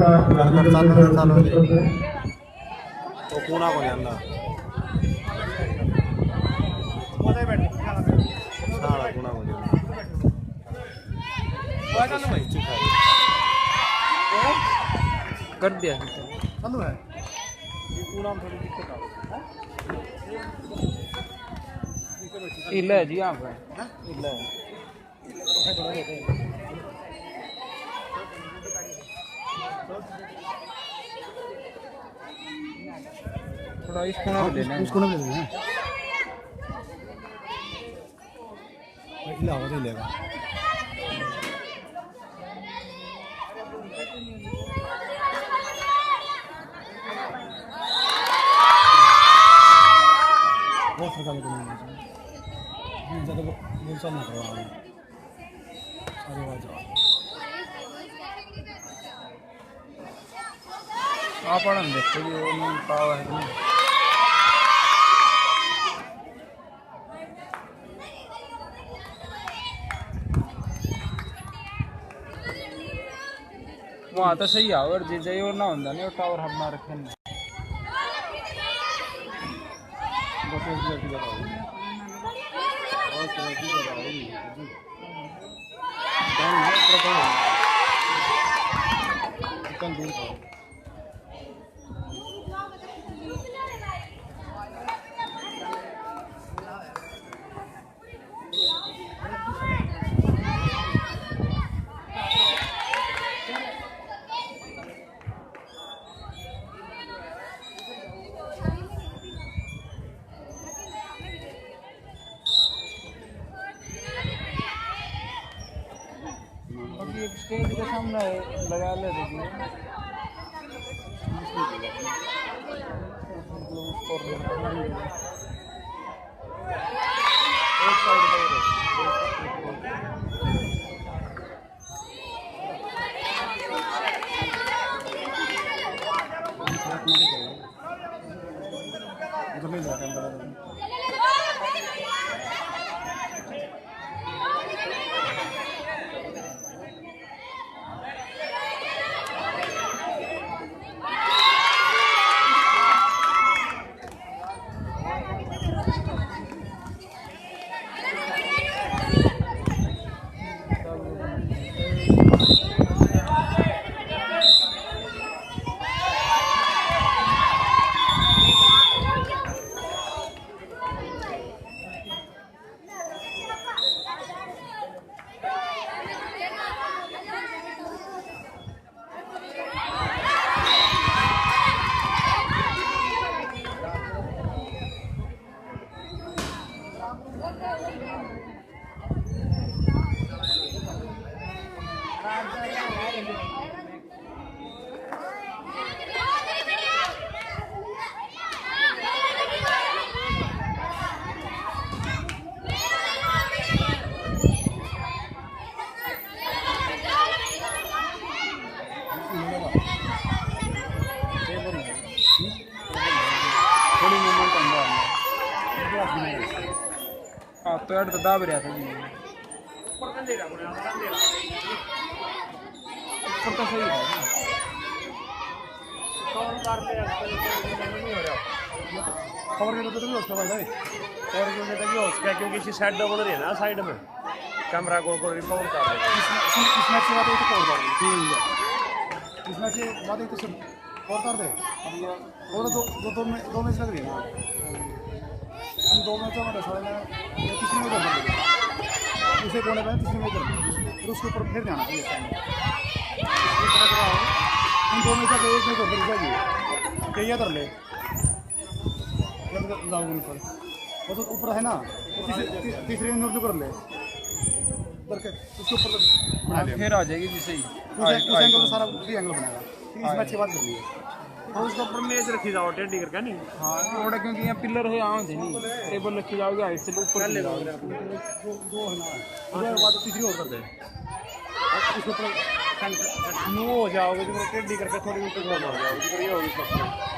तो कूना को जाना सारा कूना को जाना कर दिया चालू है ये कूना में थोड़ी दिक्कत आ रही इला है जी यहाँ पे इला है थोड़ा इस कोना पे लेना है उसको ना ले लेना है इला हो लेगा बहुत सरकार को नहीं ज़्यादा बोल चलना करवा अरे वाह आप पढ़ा देखते भी वो नहीं पावा है नहीं वहाँ तो सही है और जे जे और ना होता नहीं वो टावर हम ना रखे नहीं स्टेज के सामने लगा ले देखिए एक साइड हाँ तो यार तो दाब रहा था जी ऊपर तो सही है खबर के तो भी उसका भाई खबर के तो भी उसका क्योंकि इसी साइड डबल रही है ना साइड में कैमरा को रिकॉर्ड कर रहे हैं इसमें से बात है तो कॉल कर दे इसमें से बात है तो सब कॉल कर दे वो तो दो मैच लग रही है हम 2 मैचों में सारे में किसी में कर देंगे दूसरे कोने में किसी में कर देंगे फिर उसके ऊपर फिर जाना चाहिए हम 2 मैचों के एक में कर देंगे कहिए कर ले जाओगे ऊपर वो तो ऊपर है ना तीसरी मिनट कर ले करके उसके ऊपर फिर आ जाएगी जिसे ही उस एंगल सारा भी एंगल बनाएगा इसमें अच्छी बात कर ली है और उसके ऊपर मेज रखी जाओ टेढ़ी करके नहीं हाँ थोड़ा क्योंकि यहाँ पिलर है यहाँ से नहीं टेबल रखी जाओगे हाइट से ऊपर दो है ना उसके बाद तीसरी और कर दे उसके ऊपर नो हो जाओगे जो टेढ़ी करके थोड़ी ऊपर मार जाओगे ये होगी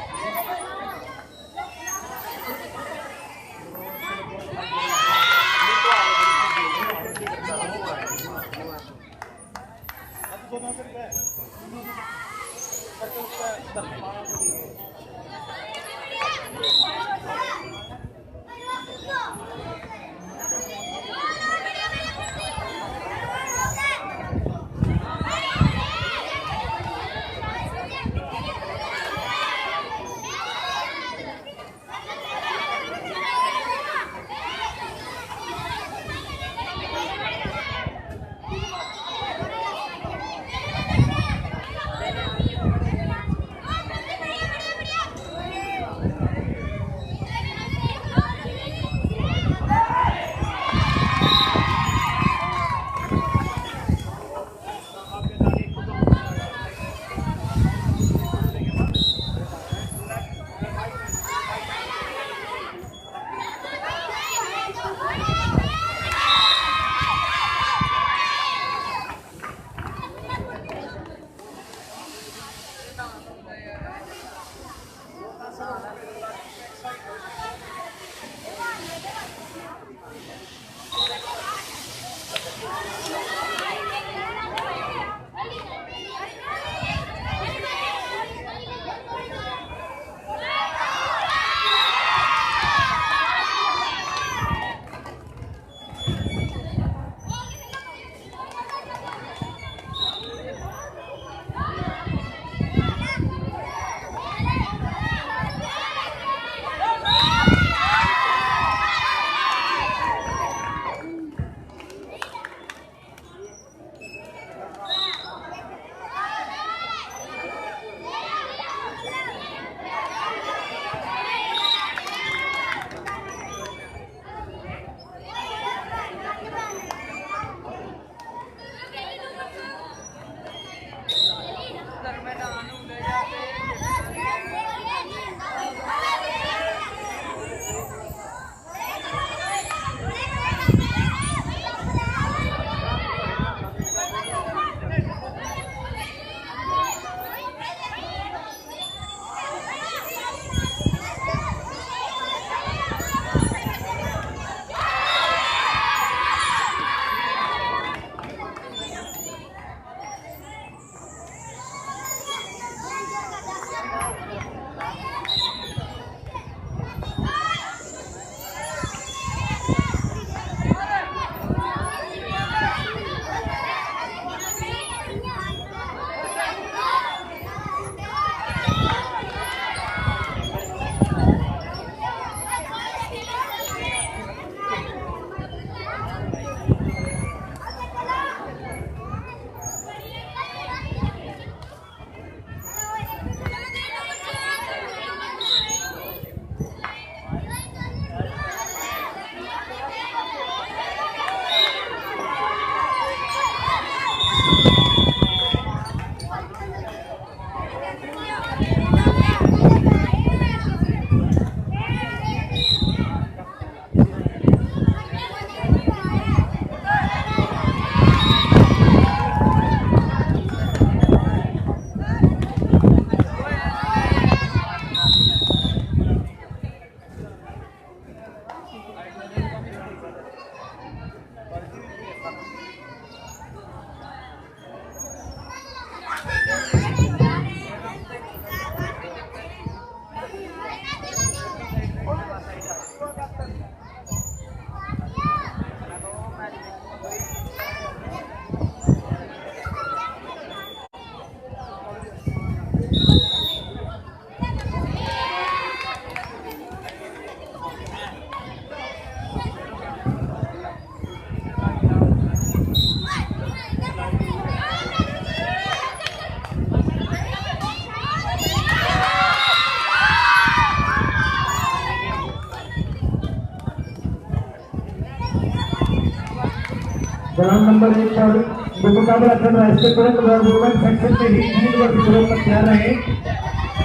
ग्राउंड नंबर 1 पर जो मुकाबला चल रहा है इसके तुरंत बाद वुमेन सेक्शन में ही 3 वर्ष ग्रुप पर तैयार रहे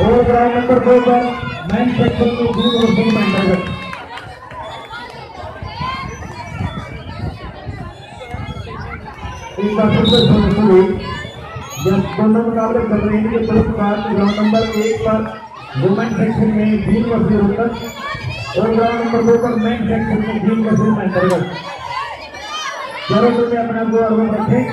और ग्राउंड नंबर 2 पर मेन सेक्शन में 3 वर्ष के अंतर्गत एक बार फिर से शुरू जब दोनों मुकाबले चल रहे हैं तुरंत बाद ग्राउंड नंबर 1 पर वुमेन सेक्शन में 3 वर्ष ग्रुप और ग्राउंड नंबर 2 पर मेन सेक्शन में 3 वर्ष के अंतर्गत चारों में अपना को आरोप रखें।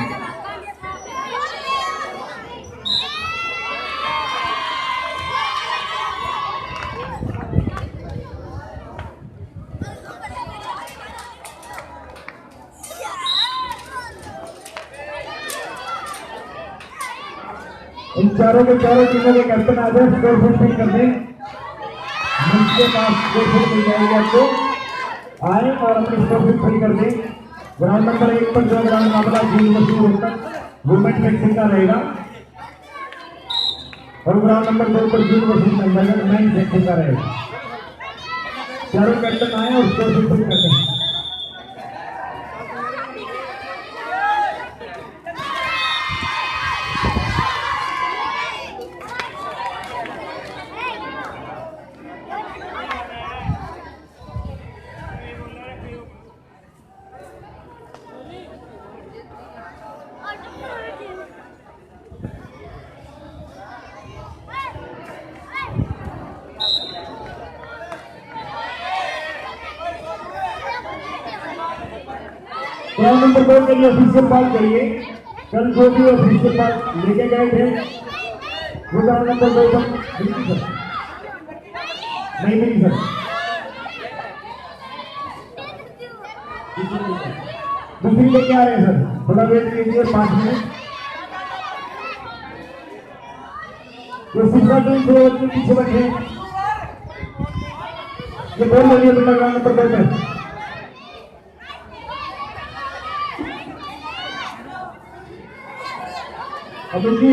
इन चारों के चारों टीमों के कैप्टन आ जाए स्कोर फिल कर दें। मंच के पास स्कोर फिल मिल जाएगी आपको, आए और अपनी स्कोर फिल कर दें। ग्राउंड नंबर 1 पर जो ग्राउंड मुकाबला 3 वर्ष तक वुमेन सेक्शन का रहेगा और ग्राउंड नंबर 2 पर 3 वर्ष के अंतर्गत मेन सेक्शन का रहेगा। चारों कैप्टन आए और स्कोर फिल करते हैं। ग्राउंड नंबर 2 के लिए ऑफिशियल बात करिए। कल जो भी ऑफिशियल बात लेके गए थे वो ग्राउंड नंबर 2 पर बिल्कुल सर नहीं मिली सर। दूसरी लेके आ रहे हैं सर, थोड़ा वेट कीजिए 5 मिनट। ये सिर्फ टीम से पीछे बैठे ये बोल रही है बेटा ग्राउंड नंबर 2 पे। अभी जी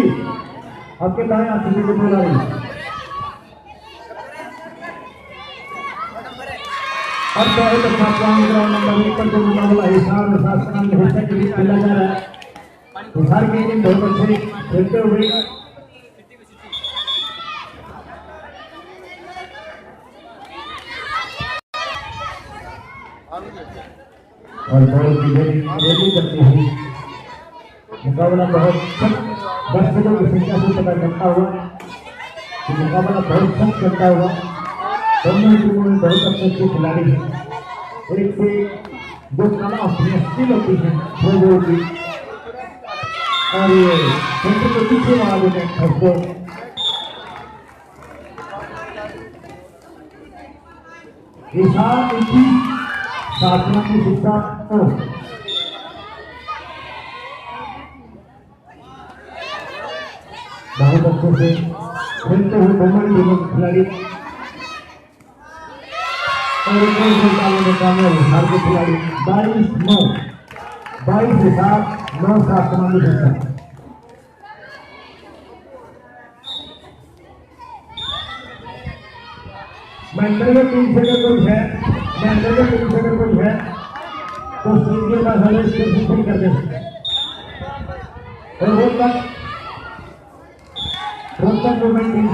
आपके दाएं हाथ से बोला रही अब चाहे तो ग्राउंड नंबर 1 पर जो मुकाबला हिसार और शासन में हिस्सा के लिए खेला जा रहा है। हिसार के टीम बहुत अच्छे खेलते हुए और बहुत रेडी करती हुई मुकाबला बहुत दर्शकों की संख्या से पता चलता हुआ कि मुकाबला बहुत सख्त चलता हुआ। दोनों टीमों में बहुत अच्छे अच्छे खिलाड़ी हैं। एक से जो कला अपनी स्किल होती है वो की और ये सेंटर के पीछे वाले ने उसको हिसार की साधना की शिक्षा को बहुत अच्छे से खेलते हुए दोनों टीमों के खिलाड़ी और हिसार के खिलाड़ी 22 हिसार 9 साधना की शिक्षा। अंतर्गत टीम से अगर कोई है तो सीधे का सजेशन कर दे और रोहतक वुमेन टीम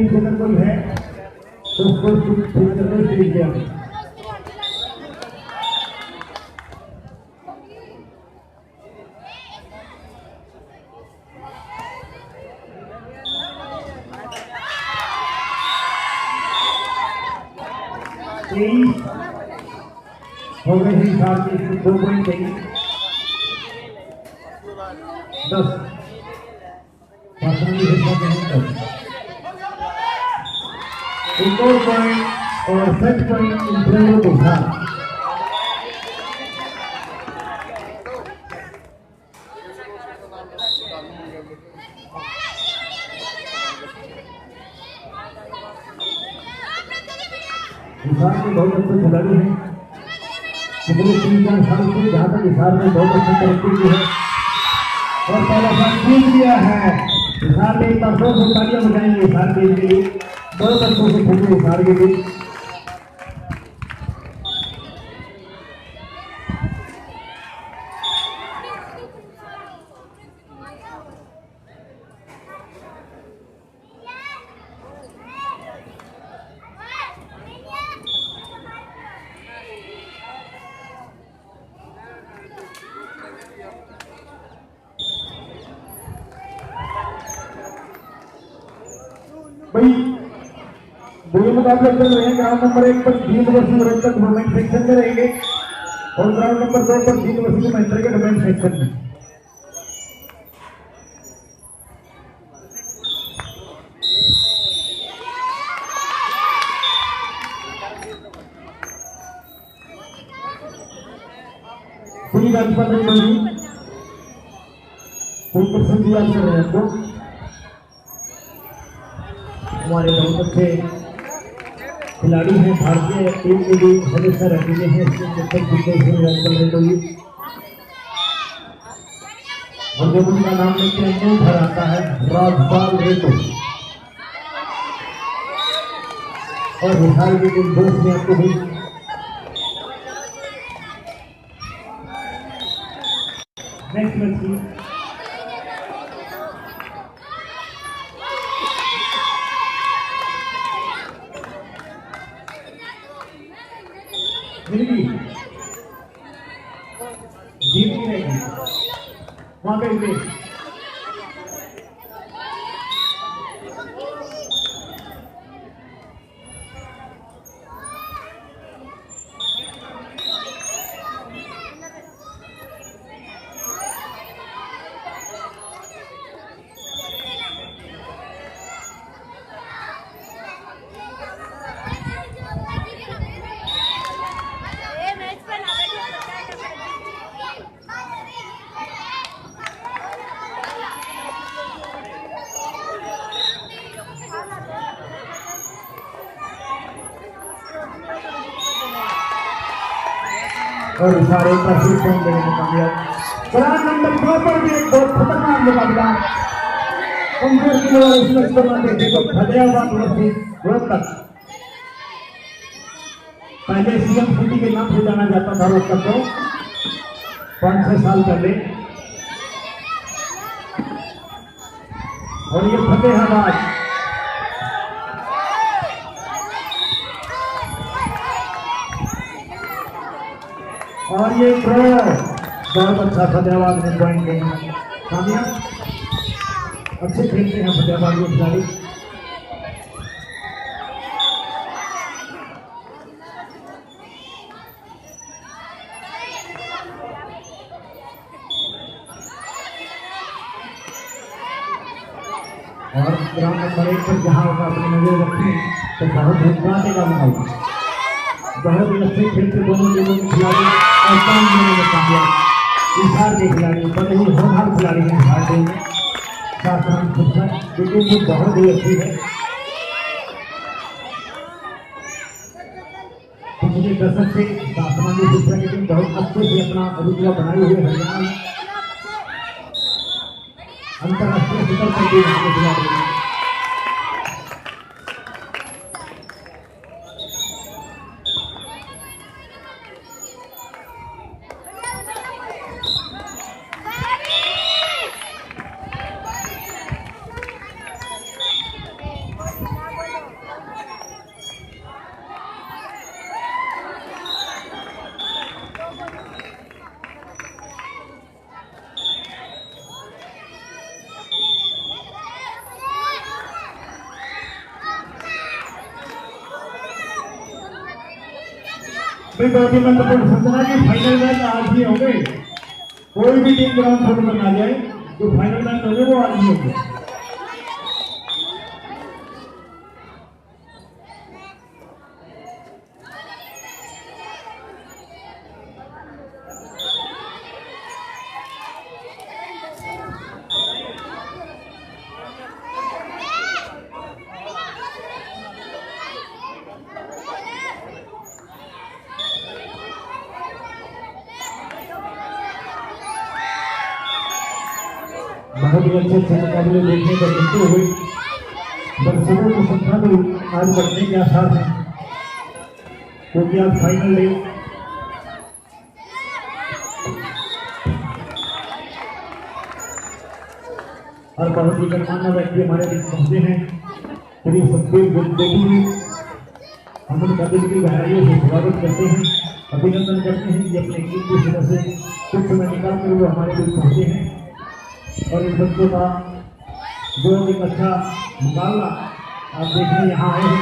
से अगर कोई है तो उसको सीख दिया। हो गए हिसार के 2 पॉइंट चाहिए 10 एक और पॉइंट और सेट पॉइंट इन दोनों को था। हिसार में बहुत अच्छे खिलाड़ी हैं। पिछले 3-4 साल से जहाँ तक हिसार में बहुत अच्छी तरक्की की है और पहला साल जीत लिया है। हिसार में एक बार 200 तालियां बजाएंगे हिसार के लिए। बहुत अच्छे से खेले हिसार के लिए। भाई दो मुकाबले चल रहे हैं। ग्राउंड नंबर 1 पर 3 वर्षीय रोहतक वुमेन सेक्शन में रहेंगे और ग्राउंड नंबर 2 पर 3 वर्षीय महिला के वुमेन सेक्शन में। पूरी राजपाल नहीं कोई पसंद दिया कर रहे हैं आपको। हमारे बहुत अच्छे खिलाड़ी हैं, भारतीय टीम के भी सदस्य रह चुके हैं और जब उनका नाम लेते हैं मुंह भर आता है राजपाल रेतो और बिहार के कुछ दोस्त ने आपको भी नेक्स्ट मैच की मिलेगी जीत नहीं रहेगी वहां पे और इशारे पर ही पॉइंट देने में कामयाब। ग्राउंड नंबर 2 पर भी एक बहुत खतरनाक मुकाबला कमजोर किलो वाले इस मैच को ना देखे तो फतेहाबाद वर्सेस रोहतक। पहले सीएम सिटी के नाम से जाना जाता था रोहतक को 5-6 साल पहले और ये फतेहाबाद और ये ड्रॉ बहुत अच्छा फतेहाबाद ने पॉइंट देंगे कामयाब। अच्छे खेलते हैं फतेहाबाद के खिलाड़ी। और ग्राउंड नंबर 1 पर जहां होगा अपनी नजर रखें तो बहुत हिम्मत का मुकाबला। बहुत ही अच्छे खेलते दोनों टीमों के खिलाड़ी और काम करने में कामयाब। बिहार के खिलाड़ी बड़े ही होनहार खिलाड़ी हैं बिहार टीम में। शासन फुटबॉल की टीम बहुत ही अच्छी है। पिछले दशक से शासमानी शिक्षा की टीम बहुत अच्छे से अपना रुतबा बनाए हुए हरियाणा में अंतर्राष्ट्रीय स्तर पर भी खिलाड़ी हैं। बहुत ही महत्वपूर्ण सूचना कि फाइनल मैच आज ही होंगे। कोई भी टीम ग्राउंड छोड़ कर ना जाए, जो फाइनल मैच होंगे वो आज ही होंगे। बहुत ही अच्छे अच्छे मुकाबले देखने को मिलते हुए दर्शकों की संख्या में आज बढ़ने के आसार हैं, क्योंकि आज फाइनल डे और बहुत ही गणमान्य व्यक्ति हमारे बीच पहुंचे हैं। श्री सतबीर गुरुदेवी जी, हम उनका दिल की गहराइयों से स्वागत करते हैं, अभिनंदन करते हैं कि अपने कीमती समय से कुछ समय निकाल कर वो हमारे बीच पहुंचे हैं और इन बच्चों का जो एक अच्छा मुकाबला आप देखिए यहाँ आए हैं।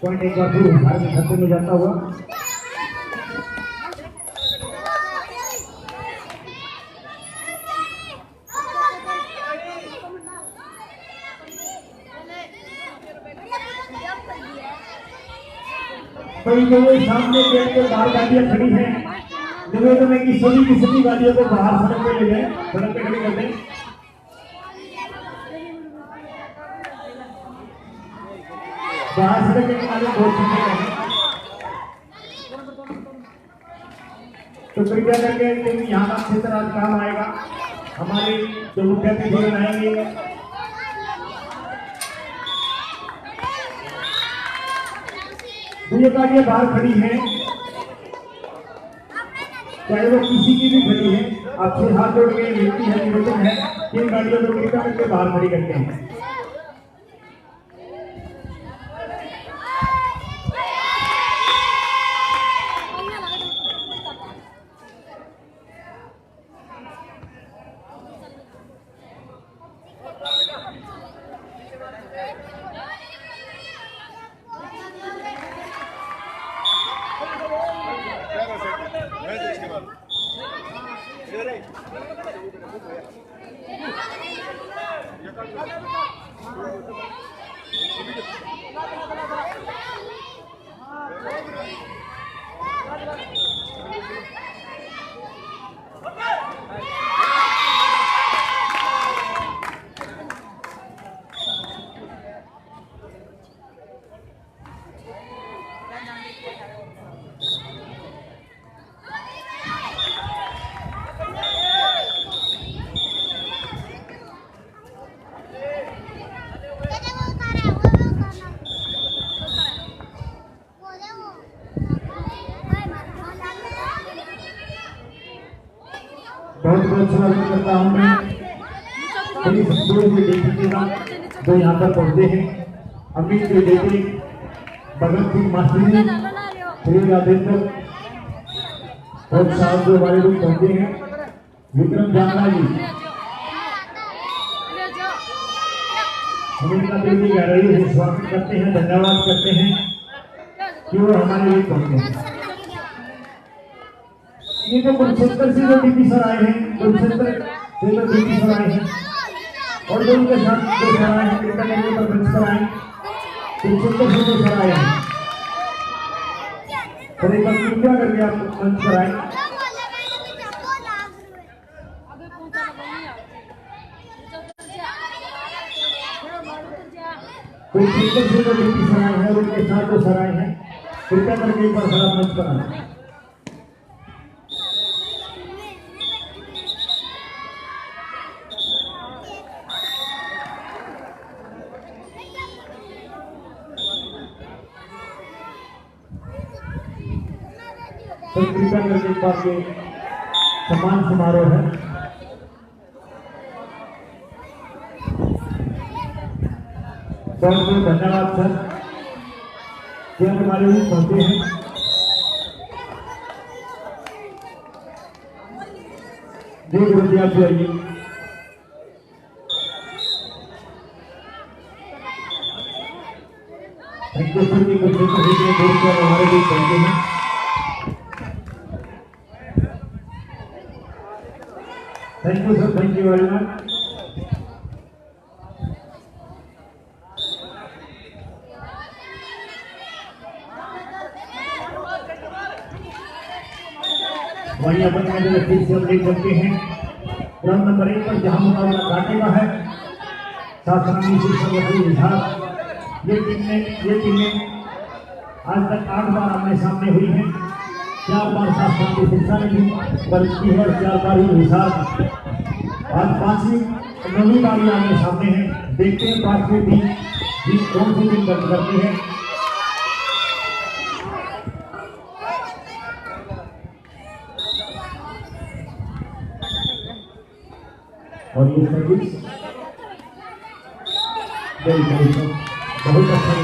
पॉइंट एक बार फिर भारत के खाते में जाता हुआ। कई जगह सामने गेट के बाहर गाड़ियां खड़ी हैं, निवेदन है कि सभी की सभी गाड़ियों को बाहर सड़क पे ले जाएं, सड़क पे खड़ी कर दें। बाहर सड़क के किनारे बहुत चीजें हैं, तो कृपया करके क्योंकि यहाँ का क्षेत्र आज काम आएगा, हमारे जो मुख्य अतिथि आएंगे तो ये गाड़ियां बाहर खड़ी हैं, चाहे वो किसी की भी खड़ी है, आपसे हाथ जोड़ के विनती है, निवेदन है कि इन गाड़ियों को कृपया करके बाहर खड़ी करते हैं। बहुत बहुत स्वागत करता हूँ मैं पुलिस डिप्टी का जो यहाँ पर पहुँचे हैं, अमित डिप्टी, भगत सिंह मास्टर जी, श्री राजेंद्र और साहब जो हमारे लोग पहुँचे हैं, विक्रम जाना जी, हम इनका दिल की गहराई से स्वागत करते हैं, धन्यवाद करते हैं कि वो हमारे लिए पहुँचे हैं। ये जो कुरुक्षेत्र से जो डीपी सर आए हैं, कुरुक्षेत्र से जो डीपी सर आए हैं और जो उनके साथ जो सर आए हैं, कृपया करके पर मंच पर आए, कुरुक्षेत्र से जो सर आए हैं और एक बार कृपया करके आप मंच पर आए। कुरुक्षेत्र से जो डीपी सर आए हैं और उनके साथ जो सर आए हैं, कृपया करके एक बार सर आप मंच पर आए। तो कृपया करके एक बार ये सम्मान समारोह है। बहुत बहुत धन्यवाद सर कि आप हमारे लिए पहुंचे हैं। जी गुरु जी आप आइए। थैंक यू सर जी, कुछ हमारे लिए पहुंचे हैं। Thank you sir, thank you very much. वही अपन फिर से अपडेट करते हैं क्रम नंबर 1 पर जहां मुकाबला काटे का है शासनानी शिक्षक विभाग। ये टीमें आज तक 8 बार आमने सामने हुई हैं, 4 बार शासन की शिक्षा ने भी बरती है और 4 बार ही हिसाब। आज 5वीं 9वीं बार आमने सामने है। देखते हैं 5वीं टीम कौन सी टीम करती है। और ये सर्विस बहुत अच्छा है।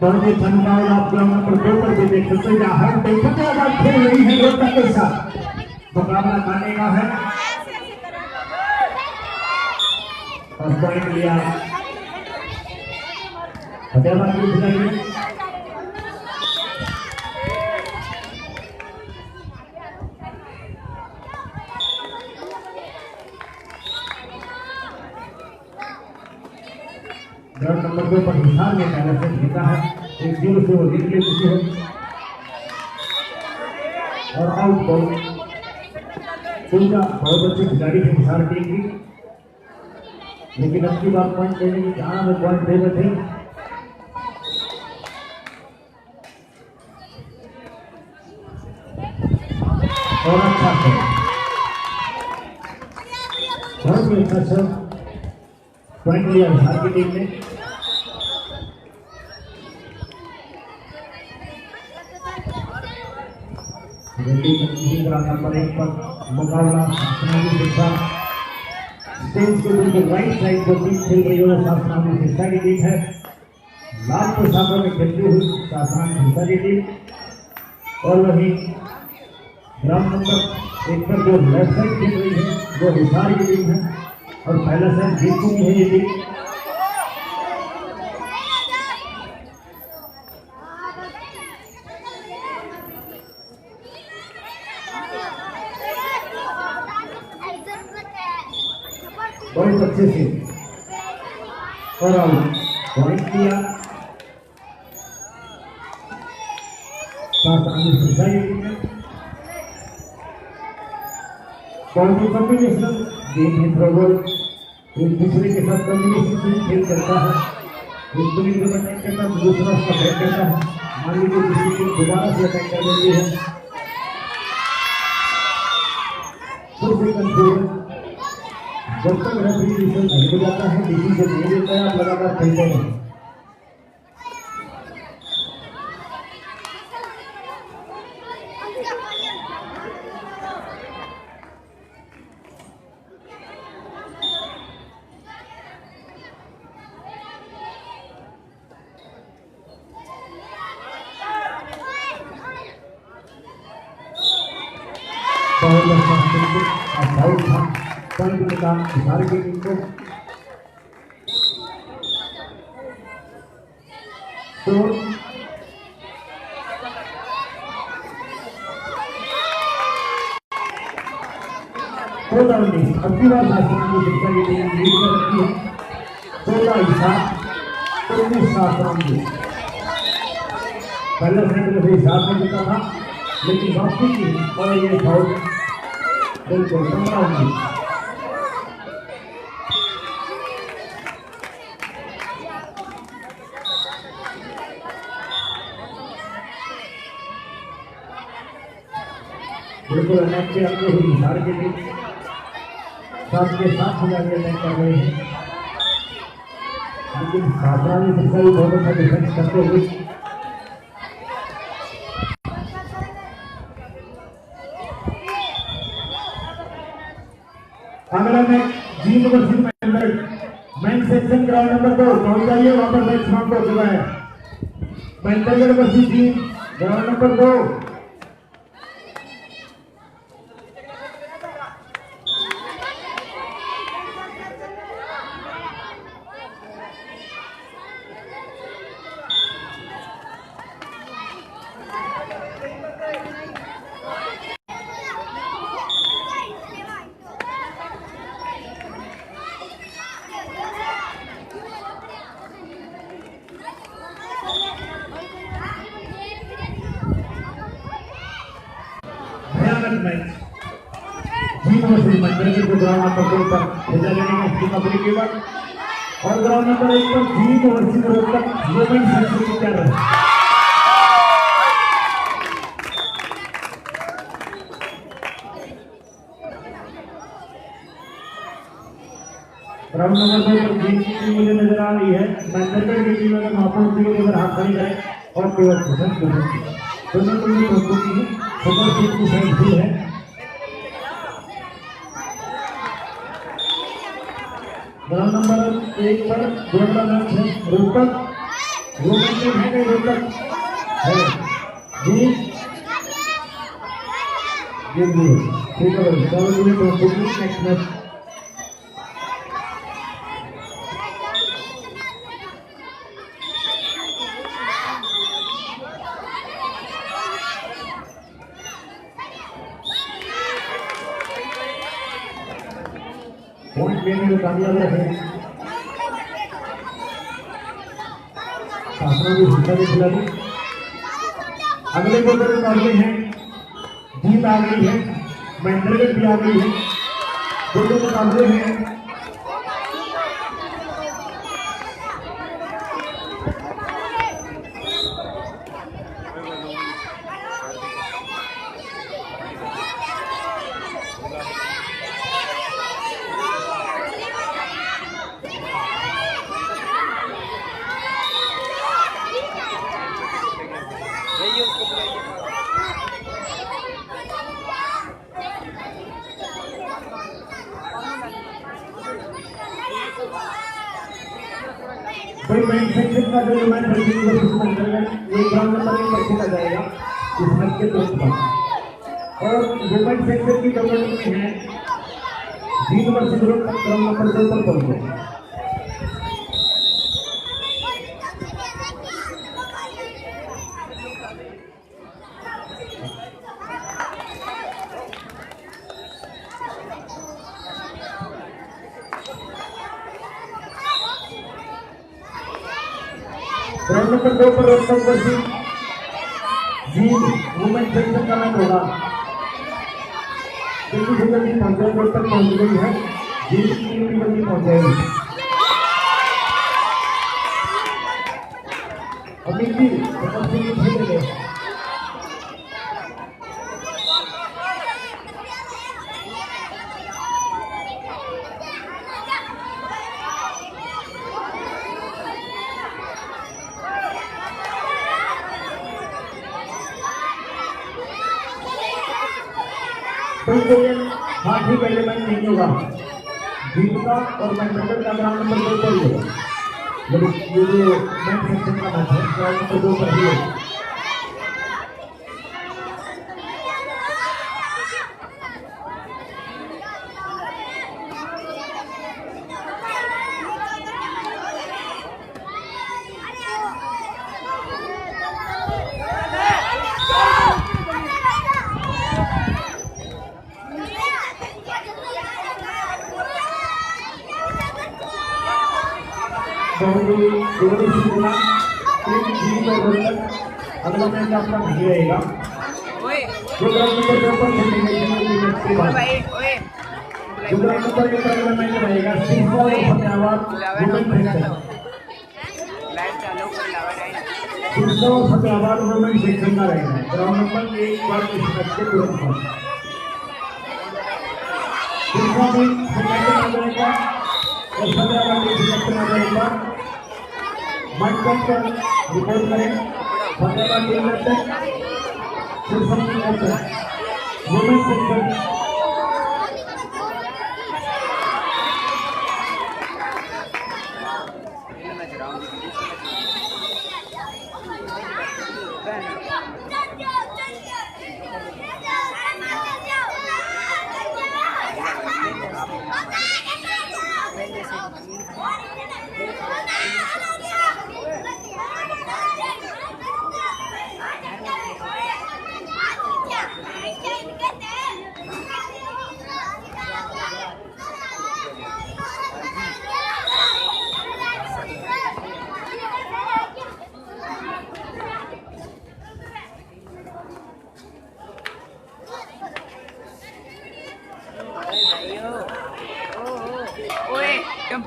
बहुत ही धन्यवाद। आप ग्राउंड नंबर 2 पर भी देख सकते हैं हर देखते आवाज खेल रही है रोहतक के साथ मुकाबला करने का है और पॉइंट लिया फतेहाबाद की खिलाड़ी। ग्राउंड नंबर 2 पर हिसार ने पहले से जीता है 1-0 से वो जीत ले चुकी है और आउट बॉल पूजा बहुत अच्छी खिलाड़ी थी हिसार टीम की, लेकिन अब की बात पॉइंट लेने की जहां में पॉइंट दे रहे थे और अच्छा है बहुत ही अच्छा सर पॉइंट लिया हिसार की टीम ने। नंबर 1 पर मुकाबला स्टेज के बिल्कुल राइट साइड पर टीम खेल रही है शासनानी शिक्षा की टीम है। लाल पोशाकों में खेलती हुई शासनानी शिक्षा की टीम और वही ग्राउंड नंबर 1 पर जो लेफ्ट साइड खेल रही है वो हिसार की टीम है और पहला साइड जीत चुकी है ये टीम। बहुत अच्छे से और आउट पॉइंट किया बहुत ही कॉम्बिनेशन गेम है। थ्रोबॉल एक दूसरे के साथ कॉम्बिनेशन खेल करता है, एक दूसरे को अटैक करता है दूसरा उसका अटैक करता है। मान लीजिए किसी को दोबारा से अटैक कर देती है फिर से कंट्रोल जब तक रेफरी डिसीजन नहीं हो जाता है डिसीजन नहीं देता है आप लगातार खेलते हैं। बहुत अच्छा पॉइंट निकाल हिसार की टीम को तो अगली बार शासनानी शिक्षा की टीम लीड कर रखी है 16 हिसार 19 शासनानी। पहले सेट में हिसार में जीता था लेकिन वापसी की और ये फाउल बिल्कुल 15-19। बिल्कुल अटैक के अपने ही हिसार के लिए साथ के साथ अटैक कर रहे हैं लेकिन शासनानी शिक्षा भी बहुत अच्छा डिफेंस करते हुए अगला मैच जी university main section ground number 2 पहुंच जाइए वहां पर मैच समाप्त हो चुका है। Mental university ground number 2 ground number 2 पर भेजा जाएगा इसकी कबड्डी के बाद और ग्राउंड नंबर 1 पर जी यूनिवर्सिटी रोहतक वुमेन सेक्शन कर रहे हैं। राउंड नंबर 2 पर जीत की टीम मुझे नजर आ रही है। मैनचेस्टर की टीम अगर महापौर जी के अगर हाथ खड़ी करें और केवल पसंद करें दोनों टीमें दोस्तों की सुपर सीट की साइड भी है। ग्राउंड नंबर 1 पर दूसरा मैच है रोहतक रोहतक है रोहतक है जी ठीक है नेक्स्ट मैच पॉइंट लेने में कामयाब रहे। शासनों की हिस्सा भी खिलाड़ी अगले क्वार्टर में बढ़ते हैं। जीत आ गई है, मैंडेट भी आ गई है, दोनों मुकाबले हैं। कोई मैन्युफैक्चर का जो मैन्युफैक्चरिंग ये ग्राउंड नंबर 1 पर खेला जाएगा इस मैच के तुरंत बाद। और जो मैन्युफैक्चर की डेवलपमेंट है जीत वर्ष ग्राउंड नंबर 2 पर पहुंचे। ग्राउंड नंबर 2 पर रोहतक वर्सेस जीत वुमेन सेक्शन का मैच होगा। जल्दी से जल्दी पहुंचे रोहतक पहुंच गई है, जीत की टीम भी जल्दी पहुंचेगी। अमित जी खेल रहे हाँ ठीक है, मैच नहीं होगा जीत का और मैनचेस्टर का ग्राउंड नंबर 2 पर ही होगा। ये जो मैच सेक्शन का मैच है ग्राउंड नंबर 2 पर ही होगा। अगला मैच आपका नहीं रहेगा। जो ग्राउंड नंबर 2 पर अगला मैच रहेगा सिरसा और फतेहाबाद वुमेन सेक्शन। सिरसा और फतेहाबाद वुमेन सेक्शन का रहेगा ग्राउंड नंबर 1 पर इस मैच के तुरंत बाद। सिरसा में सिलेक्शन रहेगा और फतेहाबाद में सिलेक्शन रहेगा। मैच रिपोर्ट करें फतेहाबाद टीम में सिरसा वुमेन सेक्शन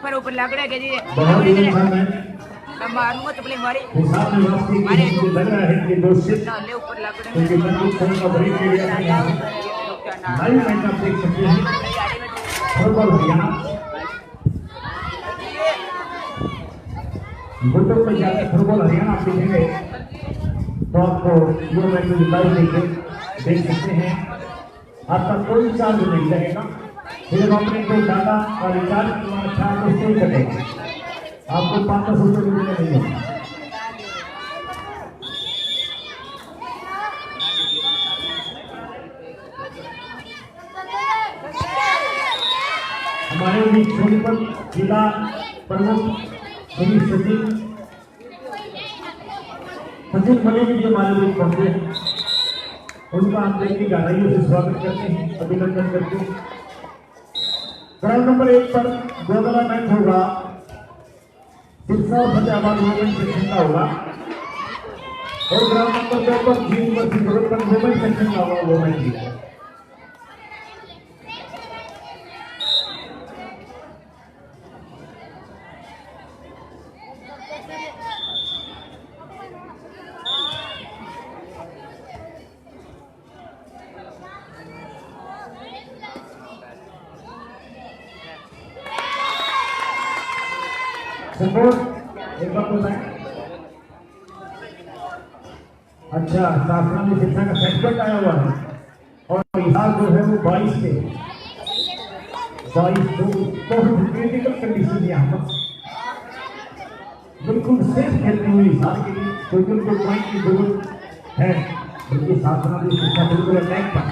पर ऊपर लग रहा है जी बहुत ही अच्छा मैच मैं मारूंगा तो मारे हिसाब में वापसी मारे लग रहा है कि दो सिर्फ नाले ऊपर लग रहे क्योंकि मैं फोन का ब्रेक ले लिया लाइव मैच आप देख सकते हैं फुटबॉल हरियाणा यूट्यूब पर जाकर फुटबॉल हरियाणा आप देखेंगे तो आपको जो मैच लाइव देख सकते हैं। आपका कोई चार्ज नहीं लगेगा, सिर्फ अपने को डाटा और रिचार्ज करना चार्ज उससे ही कटेगा, आपको 500 रुपये नहीं होगा। हमारे भी सोनीपत जिला प्रमुख श्री सचिन मलिक जी हमारे बीच पहुंचे हैं, उनका हम देखिए गहराइयों से स्वागत करते हैं, अभिनंदन करते हैं। ग्राउंड नंबर 1 पर गोदला मैच होगा, सिरसा और फतेहाबाद वुमेन सेक्शन का होगा, और ग्राउंड नंबर 2 पर जी वर्सेस गोरखपुर वुमेन सेक्शन का होगा वो मैच है। सपोर्ट एक बार बताएं। अच्छा, शासना में शिक्षा का सर्टिफिकेट आया हुआ है और इलाज जो है वो 22 से 22 बहुत क्रिटिकल कंडीशन यहाँ पर बिल्कुल सेफ खेलते हुए इलाज के लिए, क्योंकि उनको पॉइंट की जरूरत है, बल्कि शासना में शिक्षा बिल्कुल अटैक पर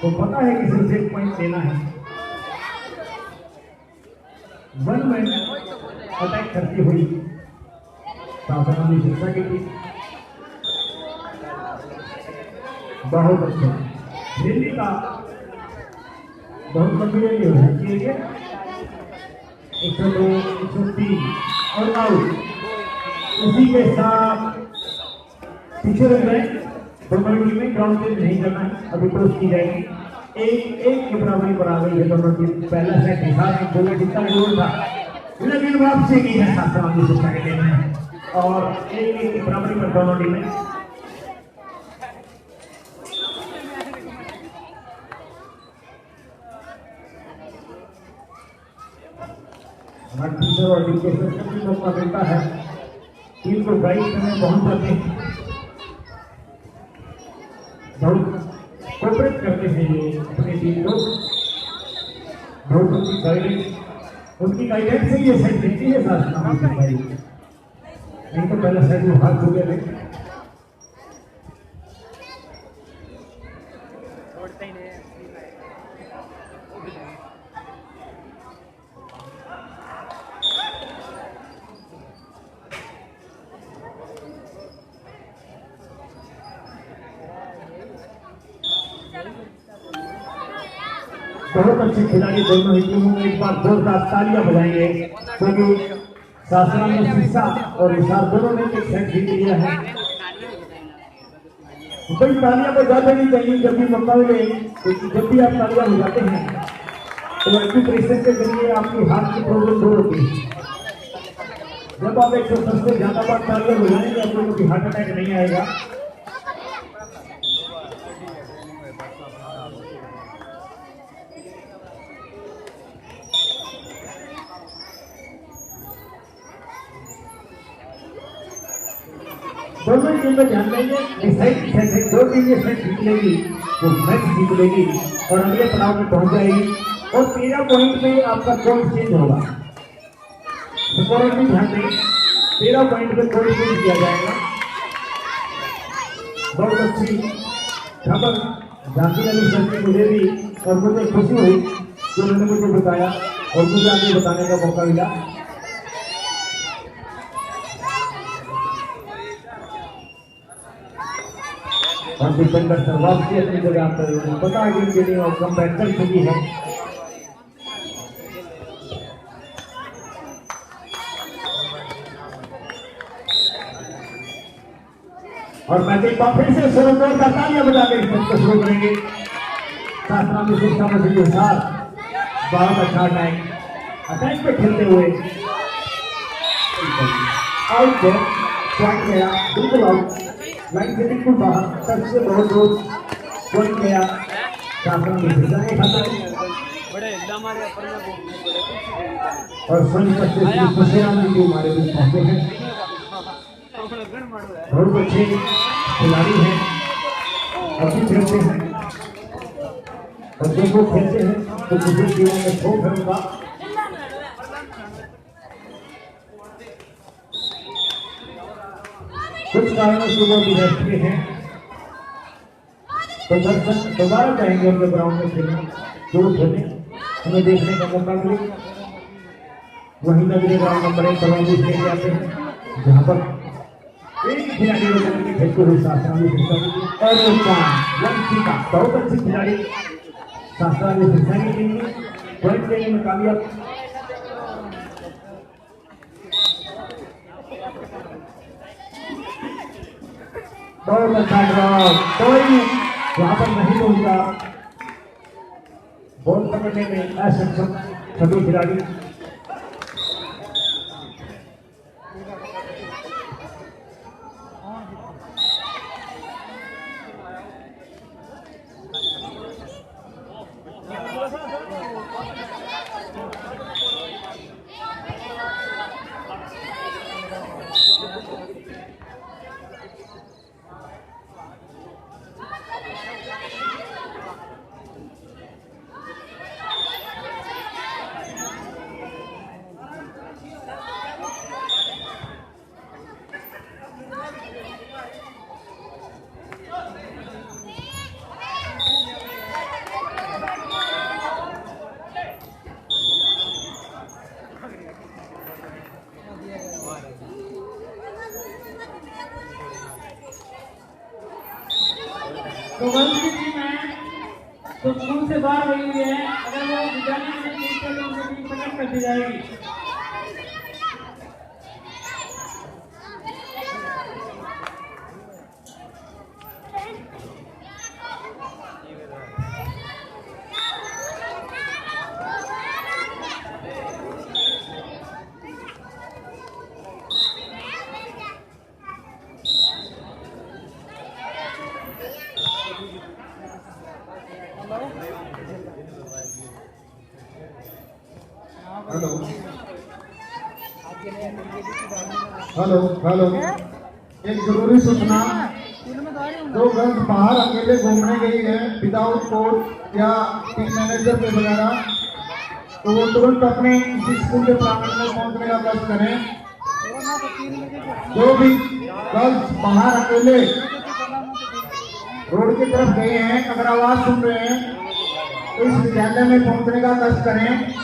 तो पता है किसी से पॉइंट लेना है। वन में अटैक करती हुई शासनानी शिक्षा की टीम बहुत अच्छा दिल्ली का बहुत गंभीर हो सकती है। 102, 103 और आउट, उसी के साथ पीछे रह गए दोनों टीम में। ग्राउंड से नहीं करना है, अभी टॉस की जाएगी। एक की बराबरी पर आ गई है दोनों टीम। पहला सेट हिसाब में गोल जितना गोल था, लेकिन वापसी की है शासनानी शिक्षा के टीम में और एक की बराबरी पर दोनों टीमें। हमारे टीचर और एजुकेशन को भी मौका मिलता है, टीम को गाइड करने पहुंच जाते हैं, बहुत कोऑपरेट करते हैं ये अपनी टीम को, बहुत उनकी गाइडेंस से ये सेट जीती है शासना। नहीं तो पहले सेट में हाथ चुके थे। बहुत अच्छे खिलाड़ी दोनों ही टीमों में, एक बार जोरदार तालियां बजाएंगे क्योंकि शासना में शिक्षा और विशाल दोनों ने एक सेट जीत लिया है। भाई तालियां बजाते नहीं चाहिए जब भी मौका मिले, क्योंकि जब भी आप तालियां बजाते हैं तो एक्यूप्रेशर के जरिए आपकी हाथ की प्रॉब्लम दूर होती है। जब आप 110 से ज्यादा बार तालियां बजाएंगे आपको कोई हार्ट अटैक नहीं आएगा। दोनों टीमें ध्यान देंगे, दो टीमें सेट जीत लेगी तो मैच जीत लेगी और अगले पड़ाव में पहुंच जाएगी और 13 पॉइंट में आपका कोड चेंज होगा। स्कोर भी ध्यान देंगे, 13 पॉइंट पे कोड चेंज किया जाएगा। बहुत अच्छी खबर झांसी अली सर ने मुझे दी और मुझे खुशी हुई कि उन्होंने मुझे बताया और मुझे आगे बताने का मौका मिला। और डिफेंडर सर्वास की अपनी जगह पर पता है कि इनके लिए और कम बैट कर चुकी है। और मैच एक बार फिर से सुरंदर का तालियां बजा के इसको शुरू करेंगे। शासना में शिक्षा मसीह के साथ बहुत अच्छा अटैक पे खेलते हुए आउट पॉइंट गया, बिल्कुल आउट, लाइन से बिल्कुल बाहर, टच से बहुत दूर पॉइंट गया। शासना में शिक्षा नहीं खाता। और सोनीपत से श्री खुशीराम जी भी हमारे बीच पहुंचे हैं। बहुत अच्छे खिलाड़ी हैं, अच्छी खेलते हैं और जब वो खेलते हैं तो दूसरे टीमों में खौफ है उनका। कुछ कारणों से वो विराष्ट्रीय हैं, तो दर्शक दोबारा चाहेंगे उनके ग्राउंड में खेलना, जो खेले हमें देखने का मौका मिले। वहीं नगरी ग्राउंड नंबर 1 पर लेके आते हैं, जहाँ पर एक खिलाड़ी के खेलते हुए शास्त्रांगी शिक्षा और लंचिका बहुत अच्छी खिलाड़ी शास्त्रांगी शिक्षा की टीम में पॉइंट लेने में कामयाब। बहुत अच्छा ड्रॉप, कोई वहां पर नहीं पहुंचा। बॉल पकड़ने में असक्षम सभी खिलाड़ी। तो वर्ष की टीम है तो स्कूल से बाहर हुई है, अगर वो विद्यालय में पूछते तो उनकी टीम पकड़ कर दी जाएगी। हेलो हेलो हेलो, एक जरूरी सूचना, जो गर्ल्स बाहर अकेले घूमने गई है विदाउट कोच या टीम मैनेजर के वगैरह, तो वो तुरंत अपने इसी स्कूल के प्रांगण में पहुंचने का कष्ट करें। जो भी गर्ल्स बाहर अकेले रोड की तरफ गए हैं, अगर आवाज सुन रहे हैं तो इस विद्यालय में पहुंचने का कष्ट करें।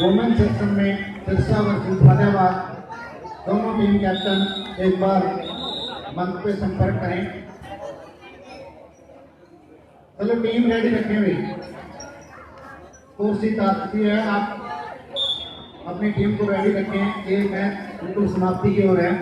वुमेन सेक्शन में तिरसा वर्सेस फतेहाबाद, दोनों टीम कैप्टन एक बार मंच पे संपर्क करें। चलो टीम रेडी रखें हुई, कुर्सी ताकती है, आप अपनी टीम को रेडी रखें। ये मैच बिल्कुल समाप्ति की ओर है।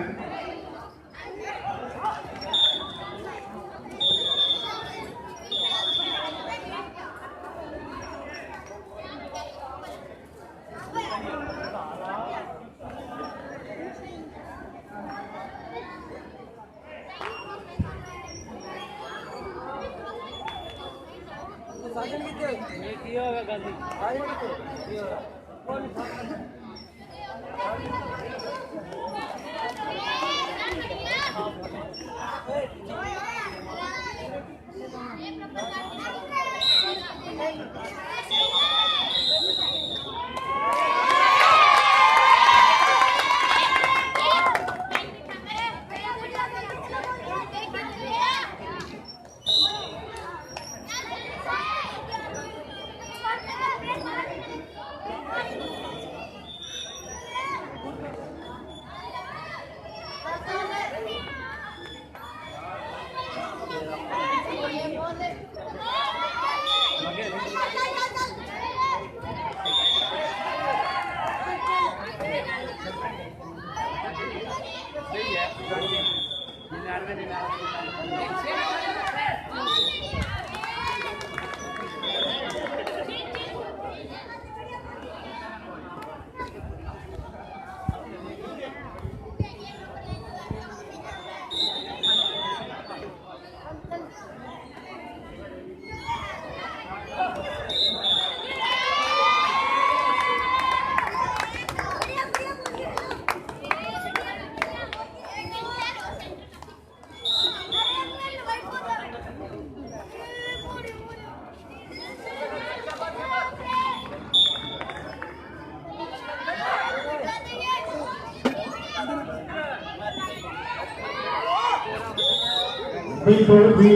थोड़ी भी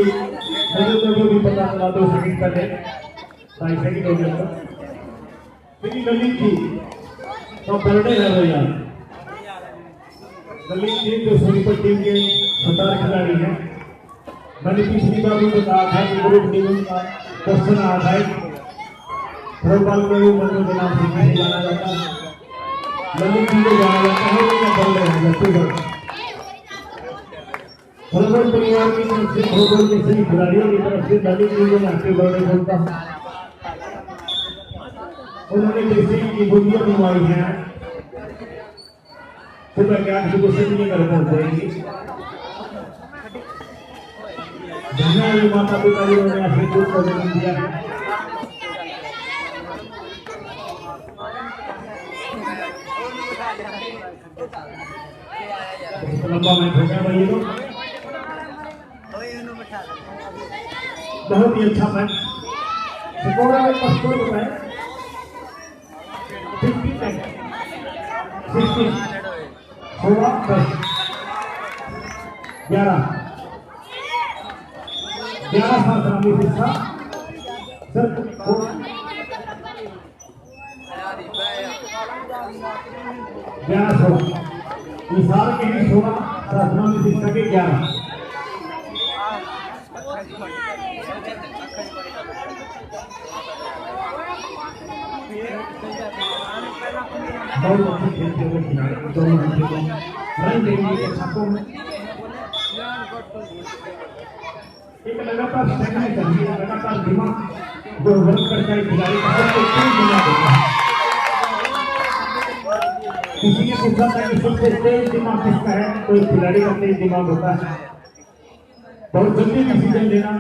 मुझे भी पता चला 2 सेकंड पहले 2 सेकंड हो गया था। मेरी गली थी तो बर्थडे है वो यार, गली थी जो सुपर टीम के शानदार खिलाड़ी हैं। मैंने पिछली बार भी बताया था कि ग्रुप टीम का क्वेश्चन आ रहा है, फुटबॉल में भी बंदों के नाम से नहीं जाना जाता, गली थी को जाना जाता है, वो बर्थडे है लक्ष्मी फुटबॉल परिवार की तरफ से, फुटबॉल के सभी खिलाड़ियों की तरफ से गली टीम को हैप्पी बर्थडे बोलता हूँ। उन्होंने जैसे की बुनियाद बनवाई है, सुबह 8 बजे से भी घर पहुंच जाएंगी। धन्यवाद माता पिता जी ने आशीर्वाद को जन्म दिया है। लंबा मैच हो गया भाई, लोग बहुत ही अच्छा मैच। स्कोर में 55 रुपए 50 16 16 10 11 साल रामी शिक्षा सर 11 16 मिसाल के लिए 16 रामी शिक्षा के 11 बहुत अच्छे खेलते हुए खिलाड़ी दोनों रन देने के छक्कों में एक लगातार स्टेमिना चाहिए, लगातार दिमाग जो वर्क करता है खिलाड़ी का सबको तेज दिमाग होता है। किसी ने पूछा था कि सबसे तेज दिमाग किसका है, तो एक खिलाड़ी का तेज दिमाग होता है। बहुत जल्दी डिसीजन लेना,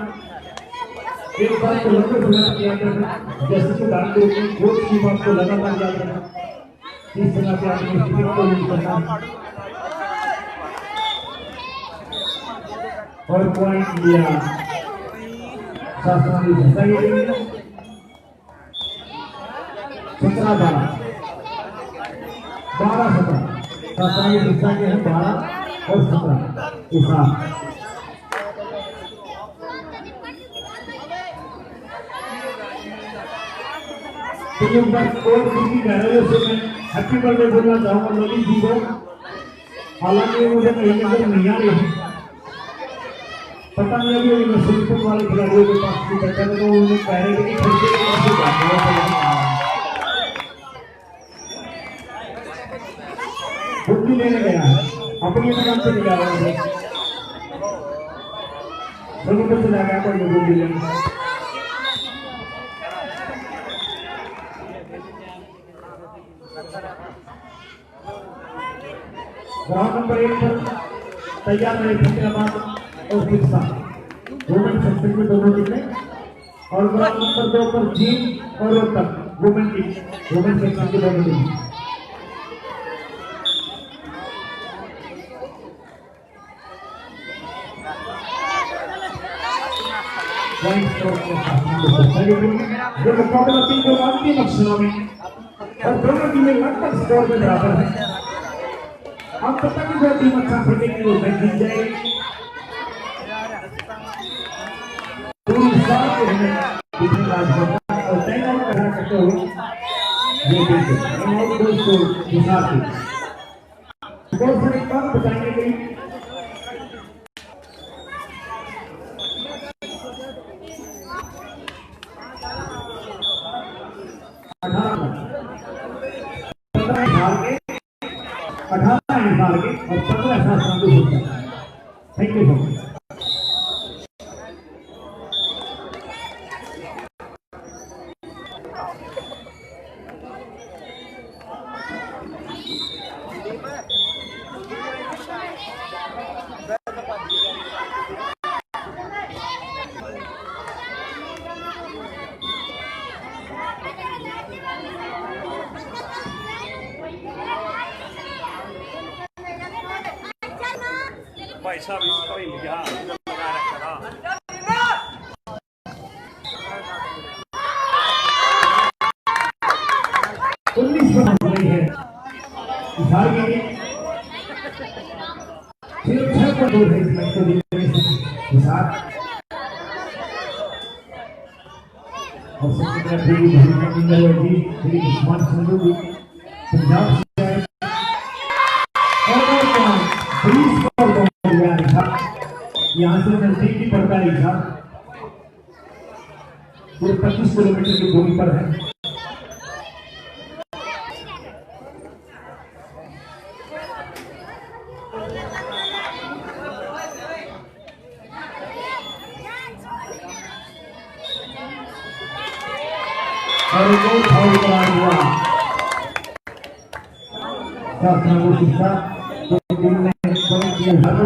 एक बात को लंबे समय तक याद रखना, जैसे कि उदाहरण के लिए कोच की बात को लगातार याद रखना, इस तरह से आपने स्थिति को यूज करना और पॉइंट लिया शास्त्री सही 17-12 12-17 शास्त्री शिक्षा के हैं 12 और 17 इस तो एक बार और किसी गहराइयों से मैं हैप्पी बर्थडे बोलना चाहूंगा ललित जी को। हालांकि मुझे कहीं नजर नहीं आ रही, पता नहीं अभी यूनिवर्सिटी वाले खिलाड़ियों के पास की चर्चा में तो उन्होंने कह रहे थे कि बुद्धि लेने गया है, अपनी दुकान से नहीं जा रहा है, सभी को चला गया कोई बुद्धि लेने। ग्राउंड नंबर 1 पर तैयार रहे फतेहाबाद और सिरसा वुमेन सेक्शन में दोनों टीमें, और ग्राउंड नंबर 2 पर जींद और Rohtak women team women section की दोनों टीम। जो मुकाबला 3 के बाद 3 अक्षरों में और दोनों टीमें लगभग स्कोर में बराबर है। अब तक की जो टीम अच्छा खेलेगी वो मैच जीत जाएगी। पूरी सात के हमें राजभवन और टाइम आउट करना करते हुए ये देखिए टाइम आउट को हिसाब से स्कोर से एक बार बताएंगे कि 18 साल के और 15 साल के होते हैं। Thank you so much. भाई साहब इसको ही लिया लगा रखा था। है सिर्फ 6 पर दूर है इस मैच को जीतने के साथ। और सबसे पहले जी उस्मान संधू जी पंजाब से यहाँ से नजदीक ही पड़ता है इधर, पूरे 25 किलोमीटर की दूरी पर है। और एक और फाउल करार हुआ शास्त्री शिक्षा तो टीम ने पॉइंट किया हर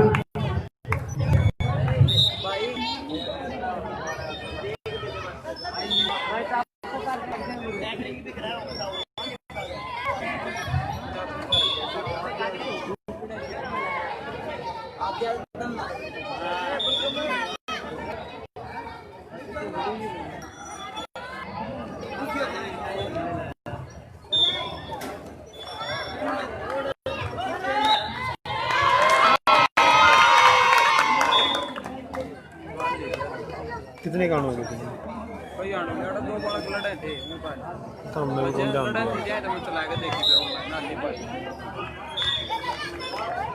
कितने काउंट हो गए कोई आने लड़ा 2 बॉल लड़े थे मैं पास सामने भी कौन लड़ा जान थे जाए तो मैं चला के देखी पे ऑनलाइन नाली पर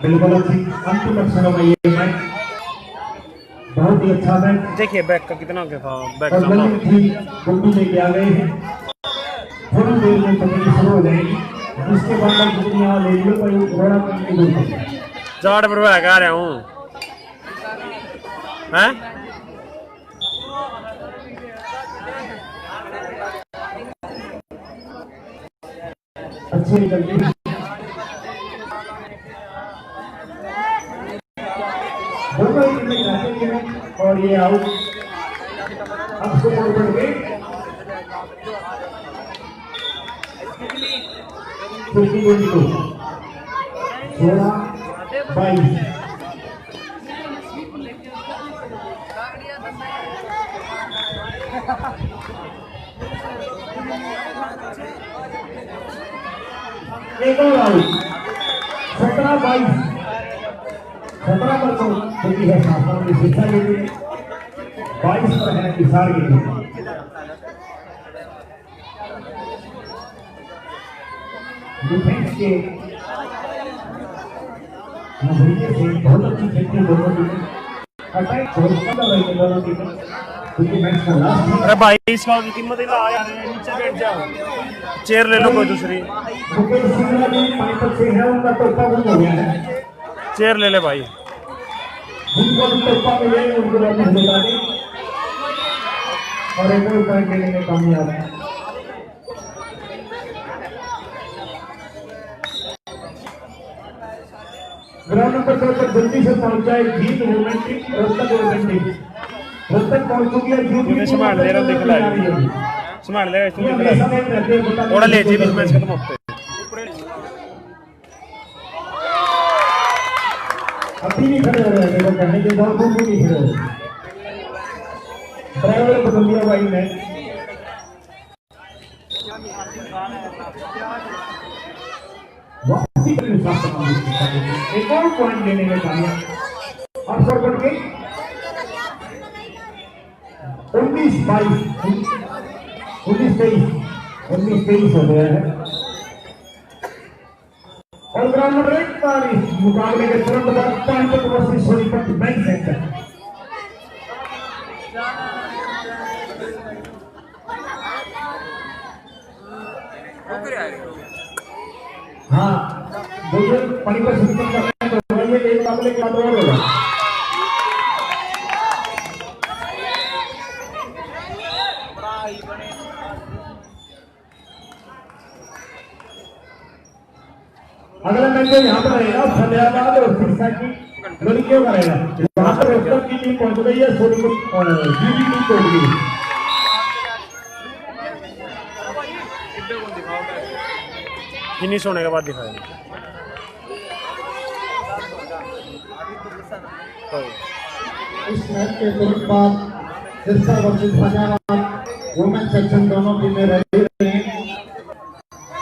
बिल्कुल अच्छी अंतिम अक्षरों में ये मैच बहुत ही अच्छा मैच। देखिए बैक का कितना क्या था, बैक और सामना बल्कि गुड्डू लेके आ गए हैं, थोड़ी देर में पकड़ी शुरू हो जाएगी, इसके बाद दुनिया ले लियो कोई घोड़ा करने की जरूरत है। जाट पर मैं कह रहा हूँ हैं अच्छी निकल गई दोनों ही टीमें जाते हैं और ये आउट अब स्कोर बढ़ गए 52 16-22 एक और आउट 17-22 17 पर तो होती है शासन की शिक्षा के लिए 22 पर है किसार के लिए डिफेंस के नजरिए से बहुत अच्छी खेलती है दोनों टीमें अटैक बहुत कम कर रही है दोनों टीमें क्योंकि मैच का लास्ट है। अरे भाई इसका की कीमत ही ला यार नीचे बैठ जाओ चेयर ले लो कोई दूसरी मुकेश सिंगला जी पानीपत से है उनका टोपा गुम हो गया है चेयर ले ले भाई जिनको भी टोपा मिले उनको वापस बता दें और एक और पॉइंट लेने में कामयाब है। ग्राउंड नंबर 2 पर जल्दी से पहुंचा है जीत रोमांटिक रोहतक रोमांटिक रोहतक पहुंच चुकी है जीत तूने संभाल ले रहा दिख रहा है संभाल ले तू दिख रहा है थोड़ा ले जी बीच मैच खत्म होते अभी नहीं खड़े हो रहे हैं वो कहने के बावजूद भी नहीं खड़े हो रहे ड्राइवर बदल दिया भाई ने वापसी के हिसाब से एक और पॉइंट लेने में कामयाब और स्कोर बढ़ गई 19-22 19-23 हो गया है और ग्राउंड नंबर 1 पर इस मुकाबले के तुरंत बाद Panipat versus Sonipat bank centre हाँ बोलिए पानीपत सोनीपत का मैच होगा ये एक मुकाबले के बाद और होगा अगला मैच यहाँ पर रहेगा फतेहाबाद और सिरसा की लड़कियों का रहेगा वहां पर रोहतक की टीम पहुंच गई है सोनीपत जीटी टीम पहुंच गई फिनिश होने के बाद दिखाएंगे इस मैच के तुरंत बाद Sirsa versus Fatehabad women section दोनों टीमें रही हैं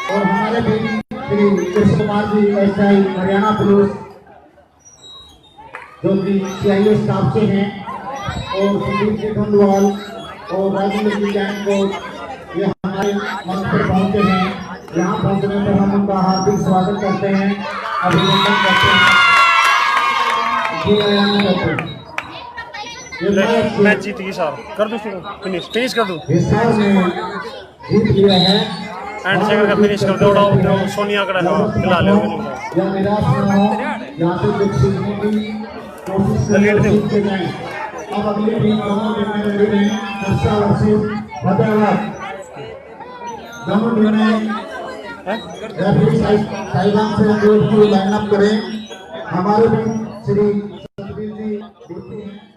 और हमारे भी श्री कृष्ण कुमार जी एसआई हरियाणा पुलिस जो कि सीआईए स्टाफ से हैं और संदीप जी खंडवाल और राजेंद्र जी जैन को ये हमारे मंच पर पहुंचे हैं यहाँ पहुंचने पर हम उनका हार्दिक स्वागत करते हैं अभिनंदन करते हैं मैच जीत गई साहब कर दो फिनिश फिनिश कर दो हिसार में जीत लिया है एंड सेकंड का फिनिश कर दो उड़ाओ जो सोनिया कड़ा है खिला ले या निराश न हो यहाँ से कुछ सीखने की कोशिश करें सीख के जाएं अब अगली टीम दोनों टीमें लड़ी हैं सिरसा वर्सेस फतेहाबाद दोनों टीमें रेफरी साइबान से अनुरोध की लाइन अप करें हमारे भी श्री सतबीर जी ड्यूटी हैं